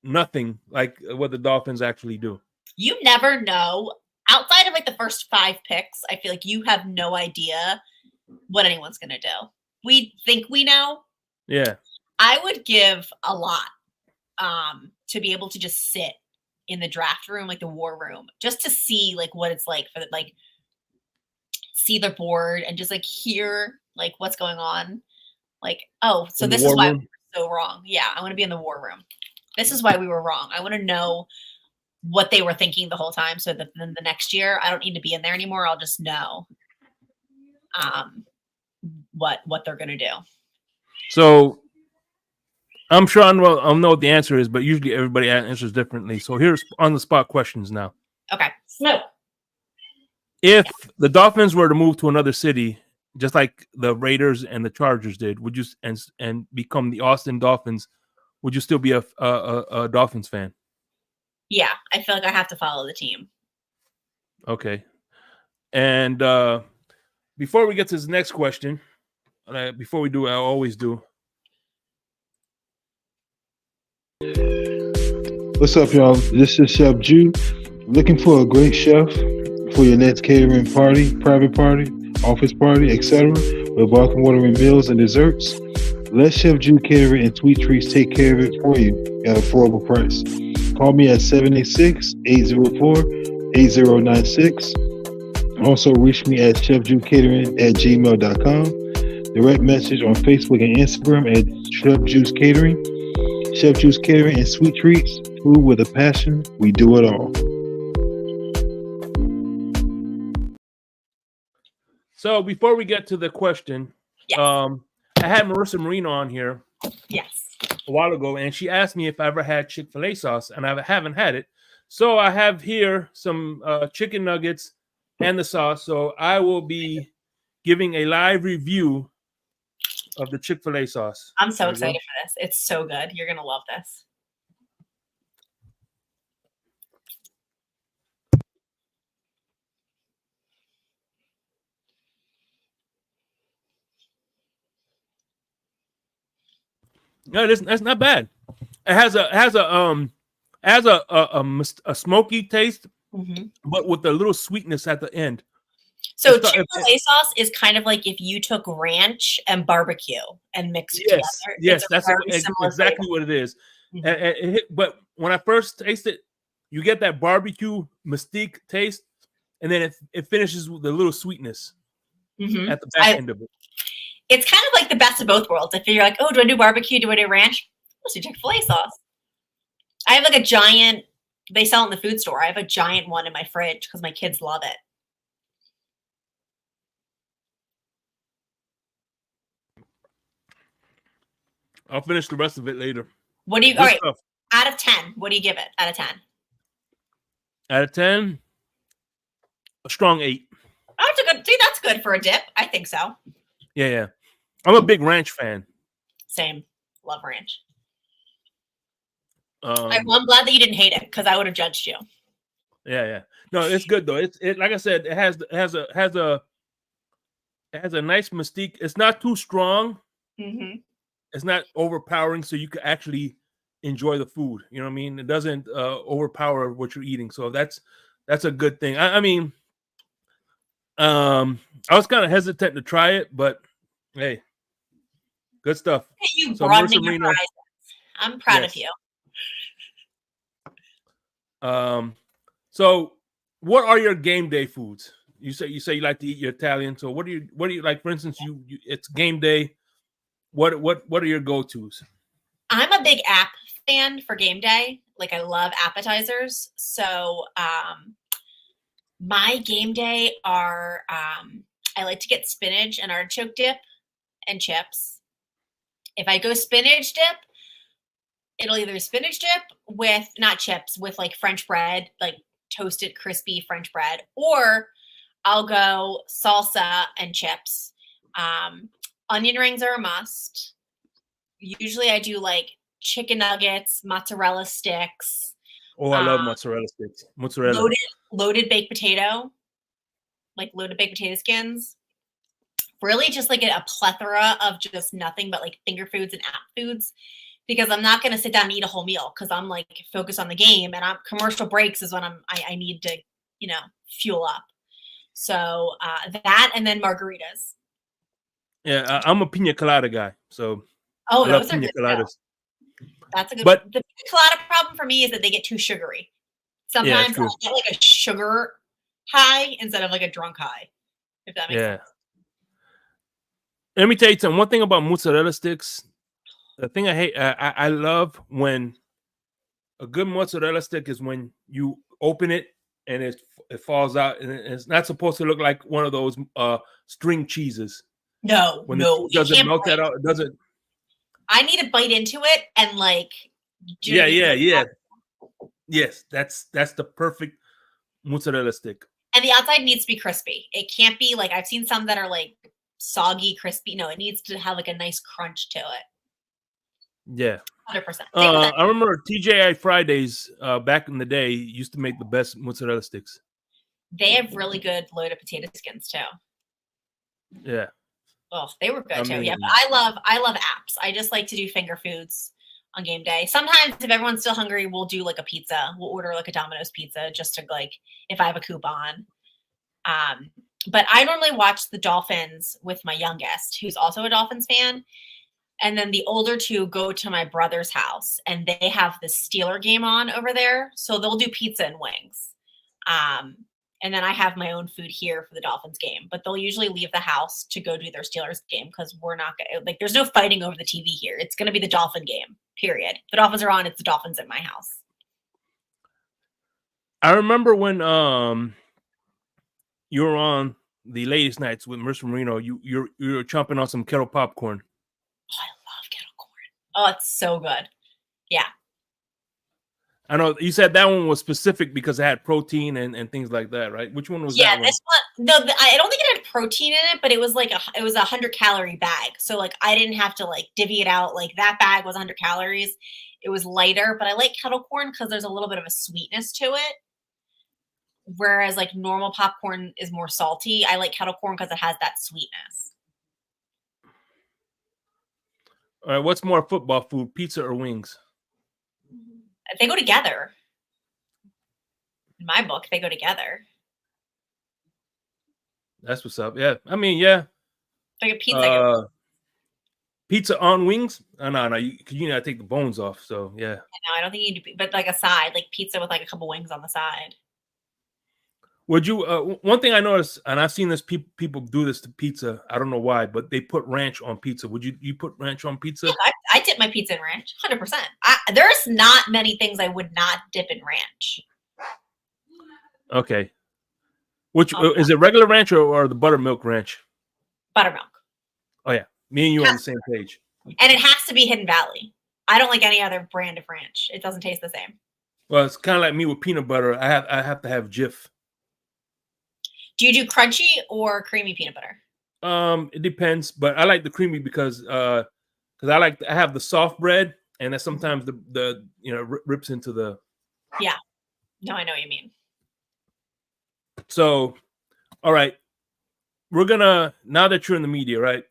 nothing like what the Dolphins actually do. You never know. Outside of like the first 5 picks, I feel like you have no idea what anyone's going to do. We think we know. Yeah. I would give a lot to be able to just sit in the draft room, like the war room, just to see like what it's like for like see the board and just like hear like what's going on. Like, oh, so this is why we were so wrong. Yeah, I want to be in the war room. This is why we were wrong. I want to know what they were thinking the whole time so that then the next year I don't need to be in there anymore. I'll just know what they're going to do. So I'm sure I know what the answer is, but usually everybody answers differently. So here's on the spot questions now. Okay. No. If the Dolphins were to move to another city, just like the Raiders and the Chargers did, would you and become the Austin Dolphins? Would you still be a Dolphins fan? Yeah, I feel like I have to follow the team. Okay. And before we get to the next question, before we do, I always do. What's up, y'all? This is Chef Ju. Looking for a great chef for your next catering party, private party, office party, etc. with welcome watering meals and desserts? Let Chef Ju Catering and Sweet Treats take care of it for you at an affordable price. Call me at 786-804-8096. Also, reach me at chefjewcatering@gmail.com. Direct message on Facebook and Instagram at Chef Juice Catering. Chef Juice Catering and Sweet Treats. Food with a passion. We do it all. So before we get to the question, yes. I had Marissa Marino on here. Yes. A while ago, and she asked me if I ever had Chick-fil-A sauce, and I haven't had it. So I have here some chicken nuggets and the sauce. So I will be giving a live review of the Chick-fil-A sauce. I'm so excited for this. It's so good. You're going to love this. No, that's not bad. It has a It has a smoky taste, Mhm. but with a little sweetness at the end. So It's got- Chick-fil-A sauce is kind of like if you took ranch and barbecue and mixed it Yes, together. It's yes, a that's very similar exactly flavor. what it is. Mhm. But when I first taste it, you get that barbecue mystique taste, and then it finishes with a little sweetness Mhm. at the back end of it. It's kind of like the best of both worlds. If you're like, oh, do I do barbecue? Do I do ranch? Let's do Chick-fil-A sauce. I have like a giant. They sell it in the food store. I have a giant one in my fridge because my kids love it. I'll finish the rest of it later. What do you? Good All right, stuff. out of 10, what do you give it? Out of 10, Out of 10, a strong 8. oh, that's a good. See, that's good for a dip. I think so. Yeah. I'm a big ranch fan. Same. Love ranch. Um, I'm glad that you didn't hate it because I would have judged you. yeah. No, it's good though. It like I said, it has a nice mystique. It's not too strong. Mm-hmm. It's not overpowering, so you can actually enjoy the food. You know what I mean? It doesn't overpower what you're eating. So that's a good thing. I mean, I was kind of hesitant to try it, but hey, good stuff. You So broadening Marissa your Reno, horizons. I'm proud of yes. you. So what are your game day foods? You say you like to eat your Italian. So what do you like? For instance, you it's game day. What are your go-tos? I'm a big app fan for game day. Like I love appetizers. So my game day are I like to get spinach and artichoke dip and chips. If I go spinach dip, it'll either be spinach dip with not chips, with like French bread, like toasted crispy French bread, or I'll go salsa and chips. Onion rings are a must. Usually I do like chicken nuggets, mozzarella sticks, Oh, I love mozzarella sticks. Mozzarella. loaded baked potato, like loaded baked potato skins. Really just like a plethora of just nothing but like finger foods and app foods, because I'm not going to sit down and eat a whole meal because I'm like focused on the game, and I'm commercial breaks is when I need to, fuel up. So that, and then margaritas. Yeah, I'm a pina colada guy, so Oh, I love those are pina good too. coladas. That's a good. But The pina colada problem for me is that they get too sugary. yeah, it's Sometimes I true. get like a sugar high instead of like a drunk high, if that makes Yeah. sense. Let me tell you something. One thing about mozzarella sticks, the thing I hate, I love when a good mozzarella stick is when you open it and it falls out, and it's not supposed to look like one of those string cheeses. No, When the cheese you doesn't can't melt that bite. out, it doesn't. I need to bite into it and like. Yeah. Yes, that's the perfect mozzarella stick. And the outside needs to be crispy. It can't be like, I've seen some that are like soggy, crispy. No, it needs to have like a nice crunch to it. Yeah. 100%. I remember TJI Fridays back in the day used to make the best mozzarella sticks. They have really good loaded potato skins too. Yeah. Oh, they were good too. mean, Yeah, but I love apps. I just like to do finger foods on game day. Sometimes if everyone's still hungry, we'll do like a pizza. We'll order like a Domino's pizza just to like if I have a coupon. But I normally watch the Dolphins with my youngest, who's also a Dolphins fan. And then the older two go to my brother's house and they have the Steeler game on over there. So they'll do pizza and wings. And then I have my own food here for the Dolphins game, but they'll usually leave the house to go do their Steelers game because we're not gonna, like, there's no fighting over the TV here. It's going to be the Dolphin game, period. The Dolphins are on. It's the Dolphins at my house. I remember when you were on the latest nights with Marissa Marino, you were chomping on some kettle popcorn. Oh, I love kettle corn. Oh, it's so good. Yeah. I know you said that one was specific because it had protein and things like that, right? Which one was that one? This one, no, I don't think it had protein in it, but it was like it was 100-calorie bag. So like I didn't have to like divvy it out. Like that bag was 100 calories. It was lighter, but I like kettle corn because there's a little bit of a sweetness to it. Whereas like normal popcorn is more salty. I like kettle corn because it has that sweetness. All right, what's more football food, pizza or wings? They go together. In my book, they go together. That's what's up. Yeah, I mean, yeah. Like a pizza. Pizza on wings? No, you gotta take the bones off. So yeah. No, I don't think you need to, but like a side, like pizza with like a couple wings on the side. Would you? One thing I noticed, and I've seen this people do this to pizza. I don't know why, but they put ranch on pizza. Would you put ranch on pizza? Yeah, I dip my pizza in ranch, 100%. There's not many things I would not dip in ranch. Okay. Which is it? Regular ranch or the buttermilk ranch? Buttermilk. Oh yeah, me and you on the same page. And it has to be Hidden Valley. I don't like any other brand of ranch. It doesn't taste the same. Well, it's kind of like me with peanut butter. I have to have Jif. Do you do crunchy or creamy peanut butter? It depends, but I like the creamy because I have the soft bread, and that sometimes the rips into the. Yeah. No, I know what you mean. So, all right, we're gonna, now that you're in the media, right?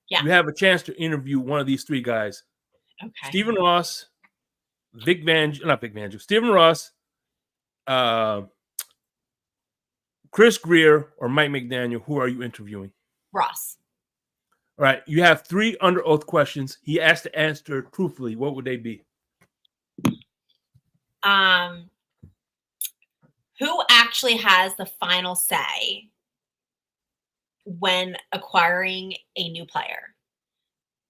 Yeah. You have a chance to interview one of these three guys. Okay. Stephen Ross, Stephen Ross, Chris Greer, or Mike McDaniel. Who are you interviewing? Ross. All right, you have 3 under oath questions. He asked to answer truthfully. What would they be? Who actually has the final say when acquiring a new player?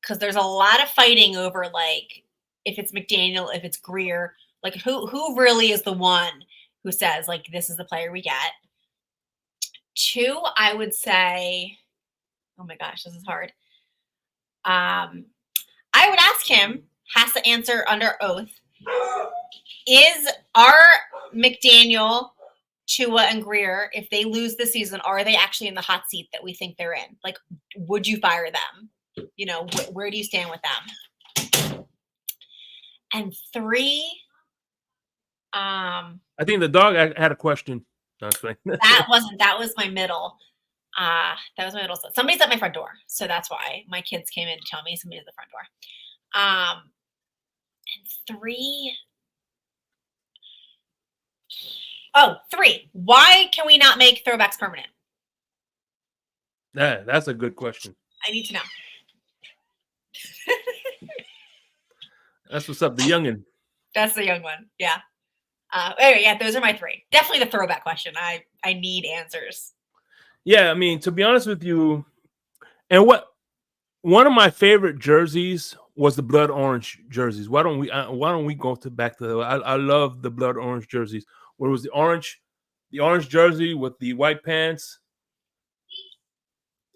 Because there's a lot of fighting over, like, if it's McDaniel, if it's Greer, like who really is the one who says, like, this is the player we get? 2, I would say, oh my gosh, this is hard. I would ask him, has to answer under oath, are McDaniel, Tua, and Greer, if they lose this season, are they actually in the hot seat that we think they're in? Like, would you fire them? You know, where do you stand with them? And 3, I think the dog had a question. that was my middle. That was my middle. Somebody's at my front door, so that's why my kids came in to tell me somebody's at the front door. And 3. Oh, 3. Why can we not make throwbacks permanent? Yeah, that's a good question. I need to know. That's what's up. The youngin. That's the young one. Yeah. Anyway, yeah, those are my 3. Definitely the throwback question. I need answers. Yeah, I mean, to be honest with you, and one of my favorite jerseys was the blood orange jerseys. Why don't we go back to I love the blood orange jerseys. Where it was the orange jersey with the white pants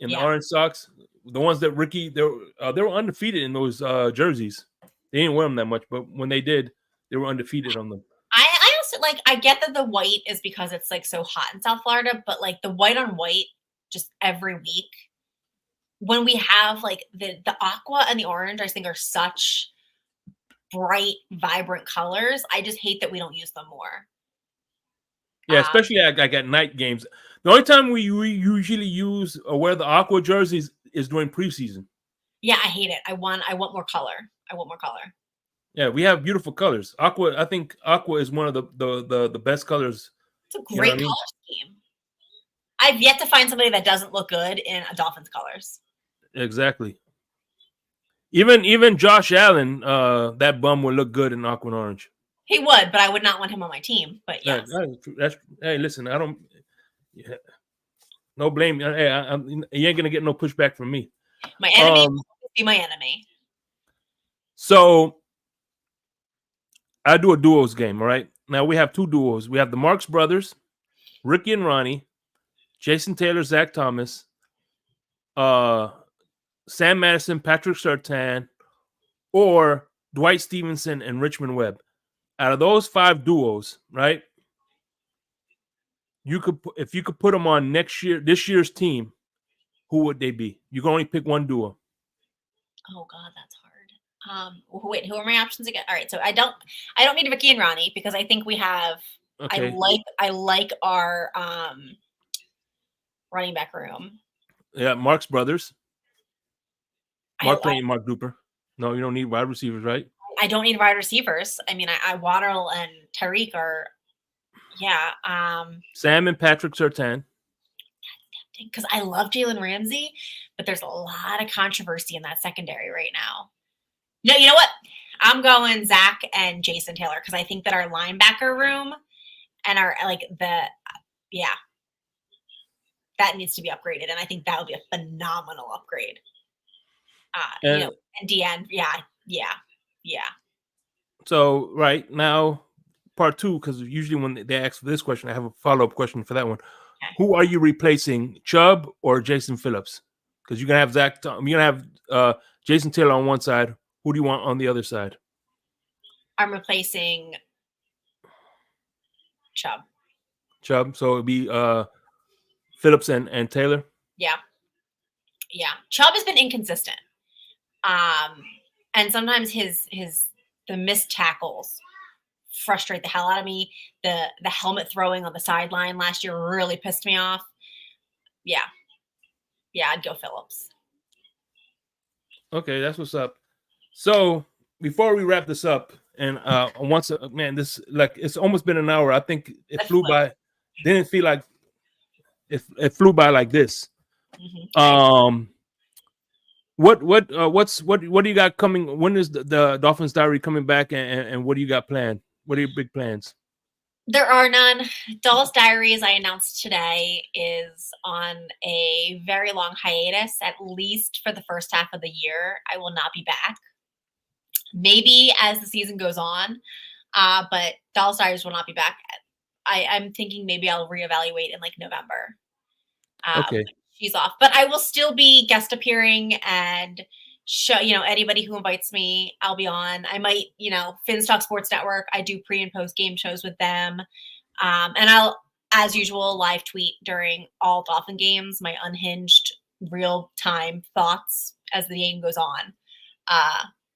and the orange socks. The ones that Ricky, they were undefeated in those jerseys. They didn't wear them that much, but when they did, they were undefeated on them. I also, like, I get that the white is because it's, like, so hot in South Florida, but, like, the white on white just every week, when we have, like, the aqua and the orange, I think are such bright, vibrant colors. I just hate that we don't use them more. Yeah, especially like at night games. The only time we usually use or wear the aqua jerseys is during preseason. Yeah, I hate it. I want more color. Yeah, we have beautiful colors. Aqua, I think aqua is one of the best colors. It's a great color scheme. I've yet to find somebody that doesn't look good in a Dolphins colors. Exactly. Even Josh Allen, that bum would look good in aqua and orange. He would, but I would not want him on my team. But yes. Hey, listen, I don't. Yeah, no blame. Hey, you ain't gonna get no pushback from me. My enemy will be my enemy. So I do a duos game. All right. Now we have 2 duos. We have the Marx brothers, Ricky and Ronnie, Jason Taylor, Zach Thomas, Sam Madison, Patrick Surtain, or Dwight Stevenson and Richmond Webb. Out of those 5 duos, right? If you could put them on this year's team, who would they be? You can only pick one duo. Oh God, that's hard. Wait, who are my options again? All right, so I don't need Ricky and Ronnie because I think we have. Okay. I like our running back room. Yeah, Mark's brothers. Mark Duper. No, you don't need wide receivers, right? I don't need wide receivers. I mean, I Waddle and Tariq are, yeah. Sam and Patrick Surtain. Because I love Jalen Ramsey, but there's a lot of controversy in that secondary right now. No, you know what? I'm going Zach and Jason Taylor because I think that our linebacker room and our that needs to be upgraded, and I think that would be a phenomenal upgrade. And DN, yeah. So right now, part two, because usually when they ask for this question, I have a follow-up question for that one. Okay. Who are you replacing, Chubb or Jason Phillips? Because you're gonna have you're gonna have Jason Taylor on one side. Who do you want on the other side? I'm replacing Chubb. So it'd be Phillips and Taylor. Yeah. Chubb has been inconsistent, and sometimes the missed tackles frustrate the hell out of me. The helmet throwing on the sideline last year really pissed me off. Yeah, I'd go Phillips. Okay, that's what's up. So before we wrap this up, and this it's almost been an hour. I think it flew by. Didn't feel like it flew by like this. Mm-hmm. What do you got coming? When is the Dolphins Diary coming back, and what do you got planned? What are your big plans? There are none. Doll's Diary, as I announced today, is on a very long hiatus, at least for the first half of the year. I will not be back. Maybe as the season goes on, but Doll's Diaries will not be back. I'm thinking maybe I'll reevaluate in November. Okay. She's off, but I will still be guest appearing and show, anybody who invites me, I'll be on. I might, Finn's Talk Sports Network, I do pre and post game shows with them. And I'll, as usual, live tweet during all Dolphin games, my unhinged real time thoughts as the game goes on.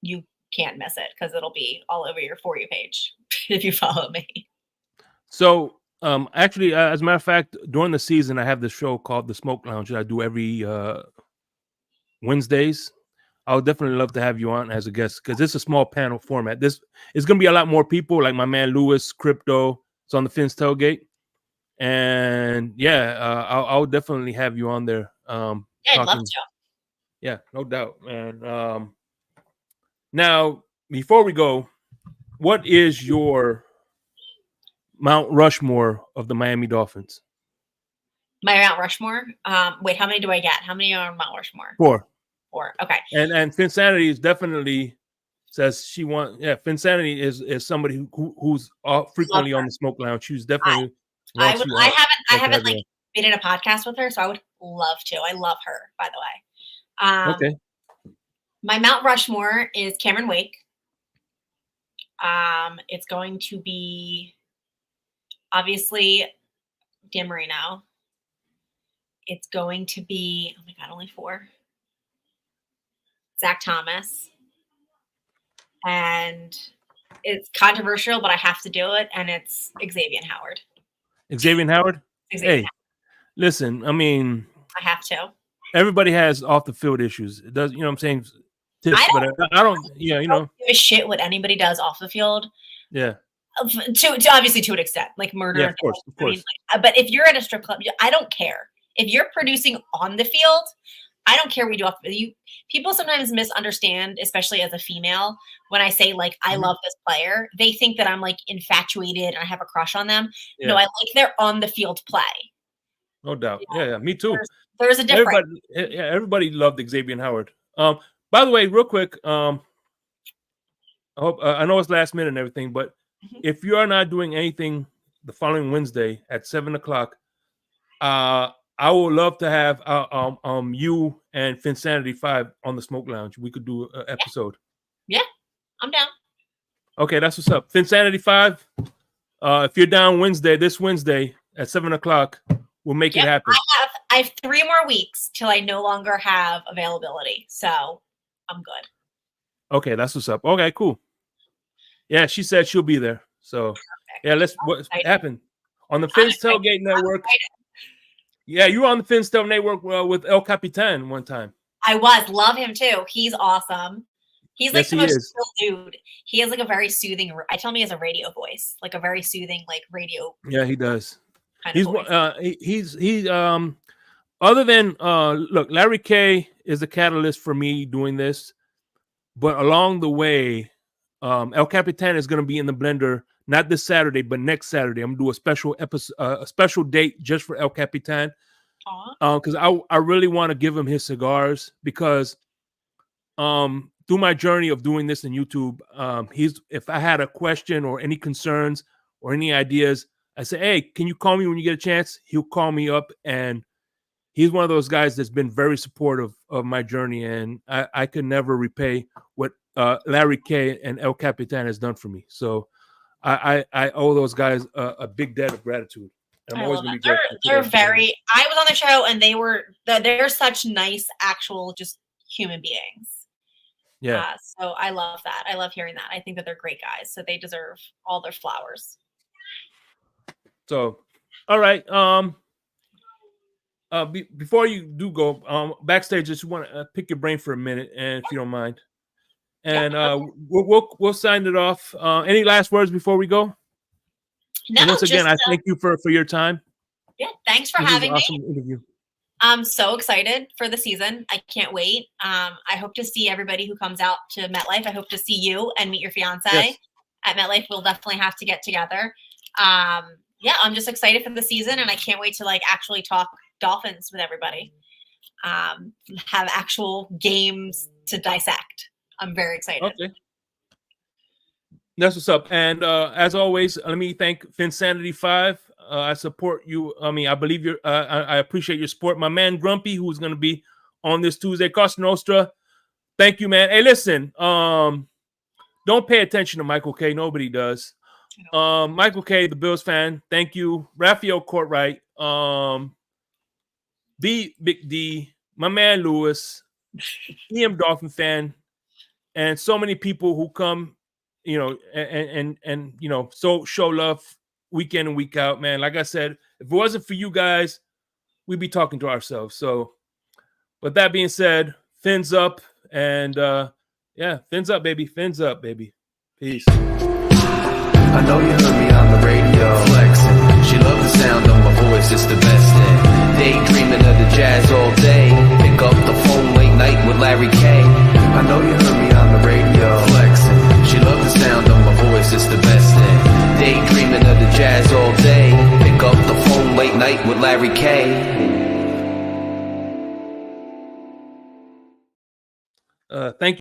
You can't miss it because it'll be all over your For You page if you follow me. So, actually, as a matter of fact, during the season, I have this show called The Smoke Lounge that I do every Wednesdays. I would definitely love to have you on as a guest because it's a small panel format. This is going to be a lot more people, like my man Lewis, Crypto. It's on the Finn's Tailgate. And I'll definitely have you on there. I'd love to. Yeah, no doubt, man. Now, before we go, what is your Mount Rushmore of the Miami Dolphins? My Mount Rushmore? Wait, how many do I get? How many are on Mount Rushmore? 4. Okay. And Phin-Sanity is definitely says she wants. Yeah, Phin-Sanity is somebody who's frequently on the Smoke Lounge. She's definitely. I haven't been in a podcast with her, so I would love to. I love her, by the way. Okay. My Mount Rushmore is Cameron Wake. It's going to be obviously Dan Marino. It's going to be, oh my God, only 4. Zach Thomas. And it's controversial, but I have to do it. And it's Xavier Howard. Xavier Howard? Hey, listen, I mean, I have to. Everybody has off the field issues. It does, what I'm saying? I don't give a shit what anybody does off the field. Yeah. To obviously to an extent, like murder. Yeah, of course. I mean, but if you're at a strip club, I don't care. If you're producing on the field, I don't care what you do off the field. People sometimes misunderstand, especially as a female, when I say I love this player. They think that I'm infatuated and I have a crush on them. Yeah. No, I like their on the field play. No doubt. Yeah, me too. There's a difference. Everybody loved Xavier Howard. By the way, real quick, I hope I know it's last minute and everything, but if you are not doing anything the following Wednesday at 7:00, I would love to have you and Phin-Sanity 5 on the Smoke Lounge. We could do an episode. Yeah, I'm down. Okay, that's what's up. Phin-Sanity 5. If you're down this Wednesday at 7:00, we'll make it happen. I have 3 more weeks till I no longer have availability, so I'm good. Okay, that's what's up. Okay, cool. Yeah, she said she'll be there. So, what happened on the Finn's Tailgate Network? Yeah, you were on the Finn's Tailgate Network with El Capitan one time. I love him too. He's awesome. He's like Yes, the he most is. chill dude. He has like a very soothing. I tell him he has a radio voice, like a very soothing, like radio Yeah, he does. kind He's of voice. he's other than look, Larry K is the catalyst for me doing this, but along the way, El Capitan is going to be in the blender not this Saturday, but next Saturday. I'm gonna do a special episode, a special date just for El Capitan, because I really want to give him his cigars because through my journey of doing this in YouTube, he's if I had a question or any concerns or any ideas, I say, hey, can you call me when you get a chance? He'll call me up, and he's one of those guys that's been very supportive of my journey, and I could never repay what Larry K and El Capitan has done for me. So I owe those guys a big debt of gratitude. I'm always going to be grateful. They're very. I was on the show, and they're such nice, actual, just human beings. Yeah. So I love that. I love hearing that. I think that they're great guys. So they deserve all their flowers. So, all right. Before you do go backstage, just want to pick your brain for a minute, and if you don't mind, and we'll sign it off. Any last words before we go? No. And once again, I thank you for your time. Yeah, thanks for having me. Awesome interview. I'm so excited for the season. I can't wait. I hope to see everybody who comes out to MetLife. I hope to see you and meet your fiance at MetLife. We'll definitely have to get together. Yeah, I'm just excited for the season, and I can't wait to like actually talk Dolphins with everybody. Have actual games to dissect. I'm very excited. Okay. That's what's up. And as always, let me thank Phin-Sanity 5. I support you. I mean, I believe you're. I appreciate your support. My man Grumpy, who's going to be on this Tuesday. Costa Nostra. Thank you, man. Hey, listen. Don't pay attention to Michael K. Nobody does. Michael K, the Bills fan. Thank you, Raphael Courtwright. The Big D, my man Lewis, EM Dolphin fan, and so many people who come, you know, and you know, so show love week in and week out, man. Like I said, if it wasn't for you guys, we'd be talking to ourselves. So, with that being said, fins up, and yeah, fins up, baby. Fins up, baby. Peace. I know you heard me on the radio flexing. She loved the sound of my voice, it's the best thing. Daydreaming of the jazz all day. Pick up the phone late night with Larry K. I know you heard me on the radio flexing. She loved the sound of my voice, it's the best thing. Daydreaming of the jazz all day. Pick up the phone late night with Larry K. Thank you.